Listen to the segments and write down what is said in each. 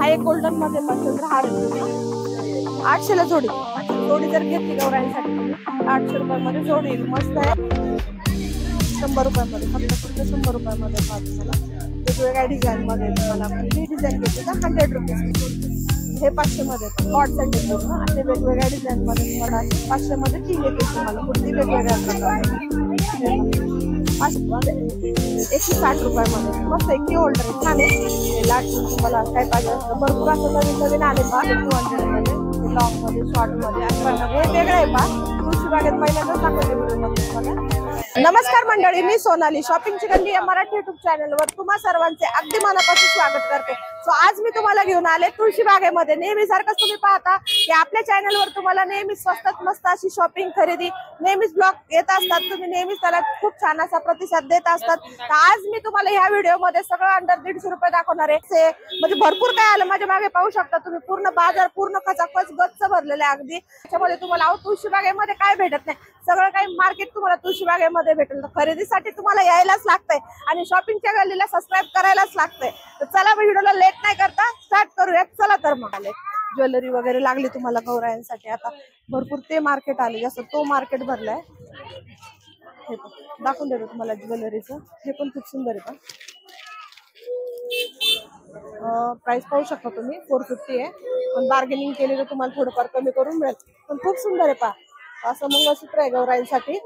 हा एक गोल्डन मध्ये चंद्रहार 800 ला जोडी. अच्छा, जोडी जर घेतली गौराईसाठी तुम्ही 800 रुपयामध्ये जोडी येईल. मस्त आहे. 100 रुपयामध्ये, फक्त 100 रुपयामध्ये पाहतो मला. वेगवेगळ्या डिझाईन मध्ये तुम्हाला ही डिझाईन घेतली तर 100 रुपीज. हे 500 मध्ये कॉट सेट येतो ना, असे वेगवेगळ्या डिझाईन मध्ये तुम्हाला 500 मध्ये 3 येते तुम्हाला. कुठली वेगवेगळ्या प्रकारचे 160 रुपयामध्ये. मस्त आहे की होल्डर छान आहे. लाट तुम्हाला काय पाहिजे असतं. भरपूर असं नवीन नवीन आले पा 200 मध्ये, लॉंग मध्ये, शॉर्ट मध्ये, हे वेगळं आहे पा. तुळशी बागेत पहिल्यांदाच दाखवते व्हिडिओ मध्ये तुम्हाला. नमस्कार मंडळी, मी सोनाली. शॉपिंगची गल्ली या मराठी युट्यूब चॅनलवर तुम्हा सर्वांचे अगदी मनापासून स्वागत करते. सो आज मी तुम्हाला घेऊन आले तुळशी बागेमध्ये. नेहमी सारखंच तुम्ही पाहता की आपल्या चॅनलवर तुम्हाला नेहमी स्वस्तात मस्त अशी शॉपिंग खरेदी नेहमीच ब्लॉग येत असतात. तुम्ही नेहमीच त्याला खूप छान असा प्रतिसाद देत असतात. तर आज मी तुम्हाला ह्या व्हिडिओमध्ये सगळं अंडर 150 रुपये दाखवणार आहे. म्हणजे भरपूर काय आलं माझ्या मागे पाहू शकता तुम्ही. पूर्ण बाजार पूर्ण खचाखच गच्च भरलेले आहे अगदी. त्याच्यामध्ये तुम्हाला तुळशी बागेमध्ये काय भेटत नाही, सगळं काही मार्केट तुम्हाला तुळशी बागेमध्ये भेटेल. तर खरेदीसाठी तुम्हाला यायलाच लागतंय आणि शॉपिंगच्या गल्लीला सबस्क्राईब करायलाच लागतंय. तर चला व्हिडिओला लेट नाही करता स्टार्ट करूयात. चला तर मग आले ज्वेलरी वगैरे लागली तुम्हाला गौराईंसाठी. आता भरपूर ते मार्केट आले, जसं तो मार्केट भरलाय. हे दाखवून देतो तुम्हाला ज्वेलरीचं. हे पण खूप सुंदर आहे. प्राइस पाहू शकता तुम्ही 450 आहे. पण बार्गेनिंग केली तर तुम्हाला थोडंफार कमी करून मिळेल. पण खूप सुंदर आहे पा. असं मंगळसूत्र आहे गौराईंसाठी.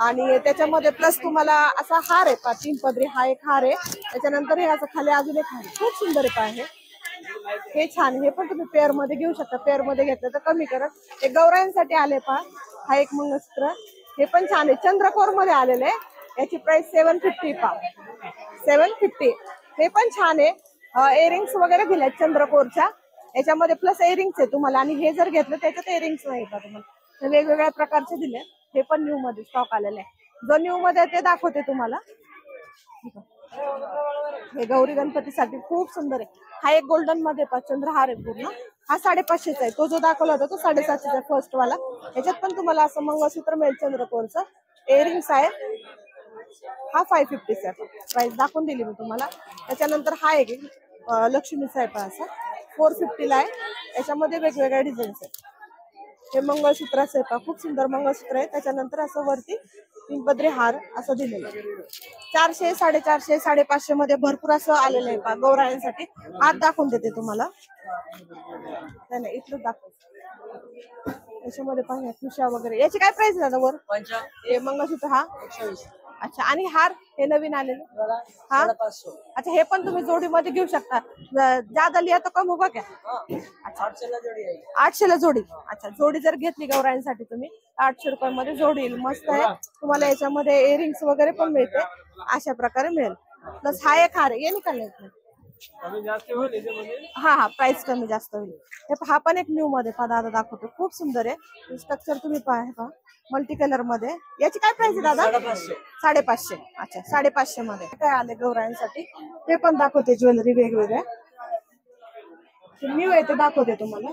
आणि त्याच्यामध्ये प्लस तुम्हाला असा हार आहे पा, 3 पदरी. हा एक हार आहे. त्याच्यानंतर हे असं खाली अजून एक हार. खूप सुंदर आहे पा. हे छान. हे पण तुम्ही पेअर मध्ये घेऊ शकता. पेअर मध्ये घेतलं तर कमी करत. हे गौराईंसाठी आले पा. हा एक मंगळसूत्र. हे पण छान आहे. चंद्रकोर मध्ये आलेले. याची प्राइस 750 पा. 750. हे पण छान आहे. इयरिंग्स वगैरे दिले चंद्रकोरच्या याच्यामध्ये. प्लस इयरिंग्स आहे तुम्हाला. आणि हे जर घेतलं त्याच्यात इयरिंग्स नाही का तुम्हाला. वेगवेगळ्या प्रकारचे दिले. हे पण न्यू मध्ये स्टॉक आलेले आहे. जो न्यू मध्ये ते दाखवते तुम्हाला. हे गौरी गणपतीसाठी खूप सुंदर आहे. हा एक गोल्डन मध्ये चंद्रहार आहे पूर्ण. हा 550 आहे. तो जो दाखवला होता तो 750 आहे फर्स्ट वाला. याच्यात पण तुम्हाला असं मंगळसूत्र मिळेल चंद्रकोरचं. इयरिंग्स आहे. हा 550 आहे. प्राइस दाखवून दिली मी तुम्हाला. त्याच्यानंतर हा एक लक्ष्मीचा आहे पण असा 450 ला आहे. याच्यामध्ये वेगवेगळ्या डिझाईन्स आहेत. हे मंगळसूत्राचं आहे पा. खूप सुंदर मंगळसूत्र आहे. त्याच्यानंतर असं वरती 3 पदरी हार असं दिलेलं आहे. 400, 450, 550 मध्ये भरपूर असं आलेलं आहे पा गौराईंसाठी. हात दाखवून देते तुम्हाला. नाही इथलं दाखव. याच्यामध्ये पाहिजे खुशा वगैरे. याची काय प्राइस आहे दादा वर? हे मंगळसूत्र हा 120. अच्छा. आणि हार हे नवीन आलेले हा 500. अच्छा. हे पण तुम्ही जोडीमध्ये घेऊ शकता. ज्यादा लिया तो कम होगा क्या? अच्छा. 800 ला जोडी. अच्छा. जोडी जर घेतली गौराईंसाठी तुम्ही 800 रुपयामध्ये जोडी येईल. मस्त आहे. तुम्हाला याच्यामध्ये इयरिंग्स वगैरे पण मिळते. अशा प्रकारे मिळेल. प्लस हा एक हार आहे. निकाल हा प्राइस कमी जास्त होईल. हे हा पण एक न्यू मध्ये दादा दाखवतो. खूप सुंदर आहे. स्ट्रक्चर तुम्ही पहा मल्टी कलर मध्ये. याची काय प्राइस आहे दादा? 550. अच्छा. 550 मध्ये काय आले गौराईंसाठी ते पण दाखवते. ज्वेलरी वेगवेगळ्या न्यू आहे ते दाखवते तुम्हाला.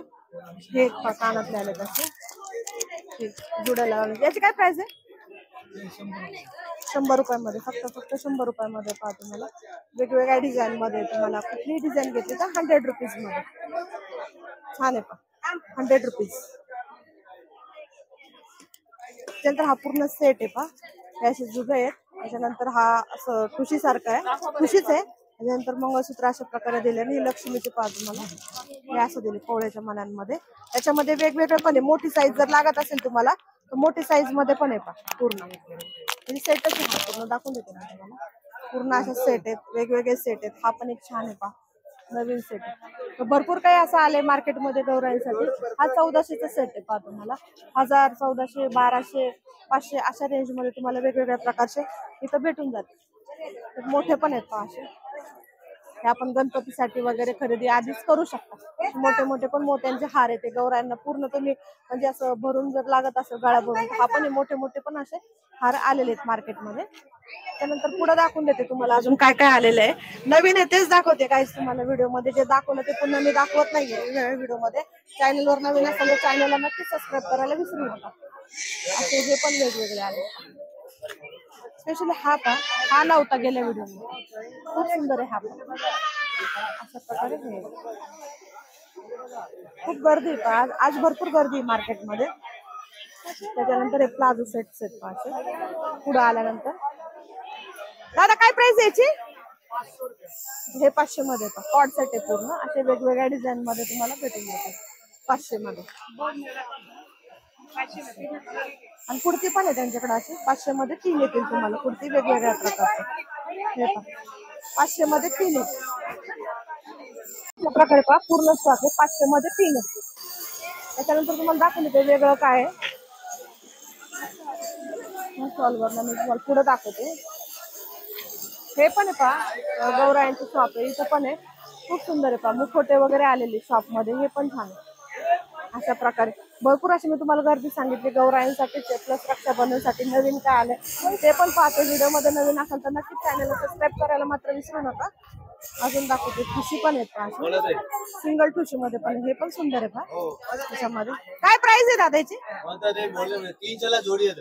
हे कानातले आले तसे जुड्याला. याची काय प्राइस आहे? 100 रुपयामध्ये. फक्त 100 रुपयामध्ये पहा तुम्हाला. वेगवेगळ्या डिझाईन मध्ये तुम्हाला कुठली डिझाईन घेतली तर 100 रुपीज मध्ये. छान आहे पहा. 100 रुपीज. त्यानंतर हा पूर्ण सेट आहे पहा. हे असे जुगे आहेत. त्याच्यानंतर हा असं ठुशी सारखं आहे. ठुशीच आहे. त्याच्यानंतर मंगळसूत्र अशा प्रकारे दिले. आणि लक्ष्मीचे पहा तुम्हाला. हे असं दिले कोवळ्याच्या मनांमध्ये. त्याच्यामध्ये वेगवेगळे पण आहे. मोठी साईज जर लागत असेल तुम्हाला तर मोठी साईज मध्ये पण आहे पहा. पूर्ण म्हणजे सेटच आहे. पूर्ण दाखवून देते ना तुम्हाला. पूर्ण असे सेट आहेत. वेगवेगळे सेट आहेत. हा पण एक छान आहे पहा. नवीन सेट आहे. तर भरपूर काही असं आले मार्केटमध्ये गौराईसाठी. हा 1400चा सेट आहे पहा तुम्हाला. 1000, 1400, 1200, 500 अशा रेंज मध्ये तुम्हाला वेगवेगळ्या प्रकारचे इथं भेटून जाते. मोठे पण आहेत पहा असे. हे आपण गणपतीसाठी वगैरे खरेदी आधीच करू शकता. मोठे मोठे पण मोत्यांचे हार येते गौरायांना. पूर्ण तुम्ही म्हणजे असं भरून जर लागत असेल गळा भरून हा पण मोठे मोठे पण असे हार आलेले आहेत मार्केटमध्ये. त्यानंतर पुढे दाखवून देते तुम्हाला अजून काय काय आलेलं आहे. नवीन आहे तेच दाखवते काहीच तुम्हाला व्हिडिओमध्ये. जे दाखवलं ते पुन्हा मी दाखवत नाहीये व्हिडिओमध्ये. चॅनलवर नवीन असेल तर चॅनलला नक्की सबस्क्राईब करायला विसरू नका. असे हे पण वेगवेगळे आले. स्पेशली हा नव्हता गेल्या व्हिडिओमध्ये. खूप सुंदर आहे हा पण. अशा प्रकारे हे खूप गर्दी आहे आज आज भरपूर गर्दी आहे मार्केटमध्ये. त्याच्यानंतर हे प्लाझो सेट्स आहेत असे पुढे आल्यानंतर. दादा काय प्राइस याची? हे 500 मध्ये कॉर्ड सेट आहे पूर्ण. असे वेगवेगळ्या डिझाईन मध्ये तुम्हाला भेटून जातात 500 मध्ये. आणि कुर्ती पण आहे त्यांच्याकडे अशी 500 मध्ये 3 येतील तुम्हाला कुर्ती वेगवेगळ्या प्रकारचे. हे पहा 500 मध्ये 3 येतील. प्रकारे पहा पूर्ण स्टॉक आहे 500 मध्ये 3 येतील. त्याच्यानंतर तुम्हाला दाखवले ते वेगळं काय आहे स्टॉलवर मी तुम्हाला पुढे दाखवते. हे पण आहे पहा गौरायांचं शॉप आहे इथं पण आहे. खूप सुंदर आहे पहा मुखोटे वगैरे आलेले शॉप मध्ये. हे पण छान अशा प्रकारे भरपूर अशी मी तुम्हाला गर्दी सांगितली गौरायांसाठी प्लस रक्षाबंधनसाठी नवीन काय आलंय ते पण पाहते. व्हिडिओ मध्ये नवीन असेल तर नक्कीच चॅनलला सबस्क्राईब करायला मात्र विसरू नका. अजून दाखवते ठुशी पण आहेत पहा सिंगल ठुशी मध्ये पण. हे पण सुंदर आहे पहा त्याच्यामध्ये. काय प्राइस आहे दादाची?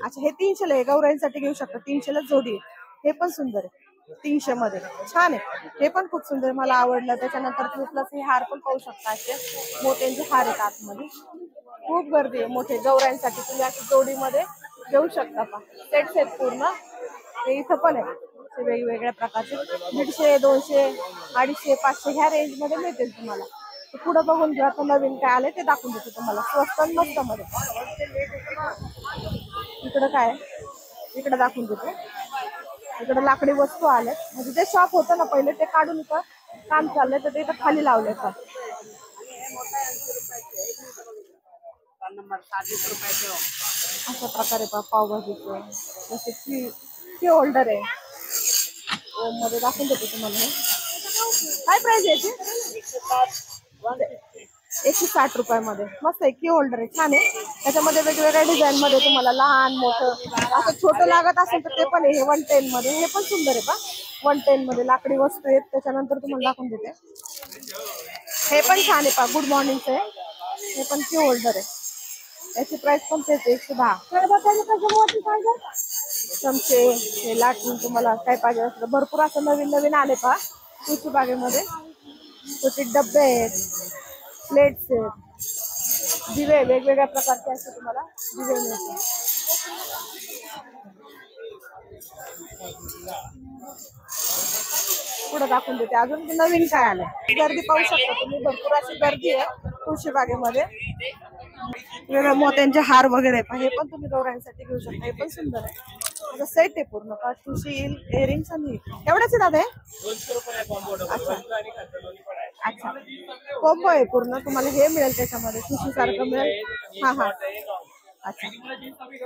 अच्छा हे 300 आहे. गौराईंसाठी घेऊ शकता 300 ला जोडी आहे. हे पण सुंदर आहे 300 मध्ये छान आहे. हे पण खूप सुंदर मला आवडलं. त्याच्यानंतर प्लस हे हार पण पाहू शकता असे मोत्यांचे हार आहेत आतमध्ये. खूप गर्दी आहे मोठे गौराईंसाठी तुम्ही अशी जोडीमध्ये घेऊ शकता पहा. सेट्स आहेत पूर्ण. हे इथं पण आहे वेगवेगळ्या प्रकारचे 150 200 250 500 ह्या रेंज मध्ये मिळतील तुम्हाला. पुढे बघून घ्या आता नवीन काय आले ते दाखवून देते तुम्हाला स्वस्त मस्त मध्ये. इकडं काय इकडे दाखवून देते. इकडे लाकडी वस्तू आले म्हणजे जे शॉप होतं ना पहिले ते काढून इथं काम चाललंय तर ते इथं खाली लावलंय का. अशा प्रकारे पावभाजीचं जसे की होल्डर आहे मध्ये दाखवून देते तुम्हाला. काय प्राइस याची? 160 रुपयामध्ये मस्त आहे. की होल्डर आहे छान आहे. त्याच्यामध्ये वेगवेगळ्या डिझाईन मध्ये तुम्हाला लहान मोठं असं छोटं लागत असेल तर ते पण आहे. हे 110 मध्ये. हे पण सुंदर आहे पा 110 मध्ये लाकडी वस्तू आहेत. त्याच्यानंतर तुम्हाला दाखवून देते. हे पण छान आहे पा गुड मॉर्निंगचं आहे. हे पण की होल्डर आहे. याची प्राइस पण तेच 110. चमचे हे लाटून तुम्हाला काय पाहिजे असलं भरपूर असं नवीन नवीन आले पहा तुळशी बागेमध्ये. छोटे डब्बे आहेत प्लेट्स आहेत दिवे वेगवेगळ्या प्रकारचे असे तुम्हाला दिवे मिळतील. पुढे दाखवून देते अजून नवीन काय आलंय. गर्दी पाहू शकता तुम्ही भरपूर अशी गर्दी आहे तुळशी बागेमध्ये. वेगळ्या मोत्यांचे हार वगैरे हे पण तुम्ही गौरांसाठी घेऊ शकता. हे पण सुंदर आहे. माझा सेट आहे पूर्ण ठुशी इयरिंग्स आणि एवढंच आहे दादा. अच्छा अच्छा कॉम्बो आहे पूर्ण तुम्हाला. हे मिळेल त्याच्यामध्ये ठुशी सारखं मिळेल. हा हा अच्छा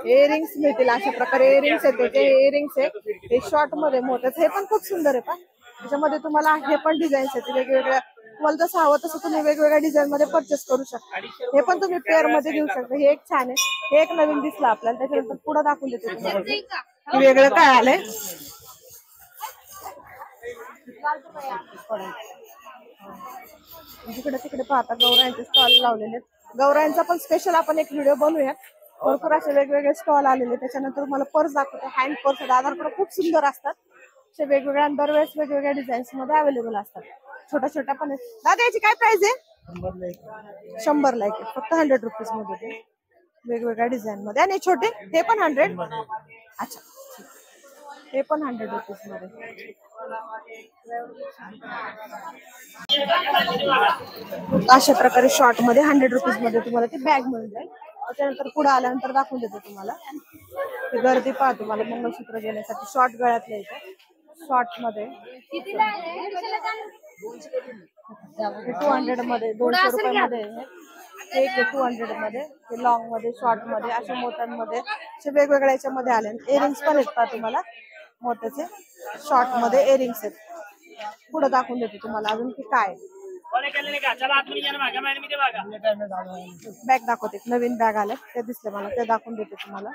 इयरिंग्स मिळतील अशा प्रकारे. इयरिंग्स आहेत त्याचे इयरिंग्स आहे हे शॉर्ट मध्ये मोठ्याचं. हे पण खूप सुंदर आहे पा. त्याच्यामध्ये तुम्हाला हे पण डिझाईन्स आहेत वेगवेगळ्या. तुम्हाला जसं हवं तसं तुम्ही वेगवेगळ्या डिझाईन मध्ये परचेस करू शकता. हे पण तुम्ही पेअर मध्ये घेऊ शकता. हे एक छान आहे. हे एक नवीन दिसलं आपल्याला. त्याच्यानंतर पुढे दाखवून देते तुम्हाला वेगळं काय आलंय. जिकडे तिकडे पाहता गौरायांचे स्टॉल लावलेले आहेत. गौरायांचा पण स्पेशल आपण एक व्हिडिओ बनवूया. भरपूर असे वेगवेगळे स्टॉल आलेले. त्याच्यानंतर मला पर्स दाखवते. हँड पर्स दादाकडे खूप सुंदर असतात. असे वेगवेगळ्या दरवेळेस वेगवेगळ्या डिझाईन्स मध्ये अवेलेबल असतात. छोट्या छोट्या पण आहेत. दादा याची काय प्राइस आहे? 100 ला एक फक्त 100 रुपीज मध्ये वेगवेगळ्या डिझाईन मध्ये. आणि छोटे ते पण 100. अच्छा हे पण 100 रुपीज मध्ये. अशा प्रकारे शॉर्ट मध्ये 100 रुपीज मध्ये तुम्हाला ती बॅग मिळून जाईल. त्याच्यानंतर पुढे आल्यानंतर दाखवून देते तुम्हाला. गर्दी पहा तुम्हाला मंगळसूत्र घेण्यासाठी शॉर्ट गळ्यातले इथे शॉर्ट मध्ये 200 मध्ये 200 रुपयामध्ये. एक 200 मध्ये ते लॉंग मध्ये शॉर्ट मध्ये अशा मोठ्यांमध्ये असे वेगवेगळ्या याच्यामध्ये आले. इयरिंग्स पण आहेत पहा तुम्हाला मोठ्याचे शॉर्ट मध्ये इयरिंग्स आहेत. पुढे दाखवून देते तुम्हाला अजून की काय बॅग दाखवते. नवीन बॅग आले ते दिसले मला ते दाखवून देते तुम्हाला.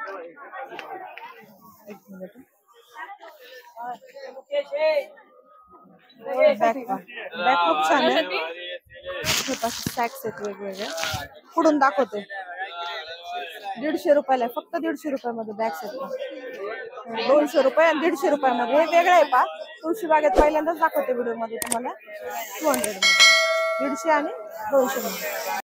एक मिनिट बॅग खूप छान आहे. सॅक्स आहेत वेगवेगळे. पुढून दाखवते 150 रुपयाला फक्त 150 रुपयामध्ये बॅग्स आहेत. 200 रुपये आणि 150 रुपयामध्ये. हे वेगळं आहे पा. तुळशी बागेत पहिल्यांदाच दाखवते व्हिडिओ मध्ये तुम्हाला. 200 मध्ये 150 आणि 200 मध्ये.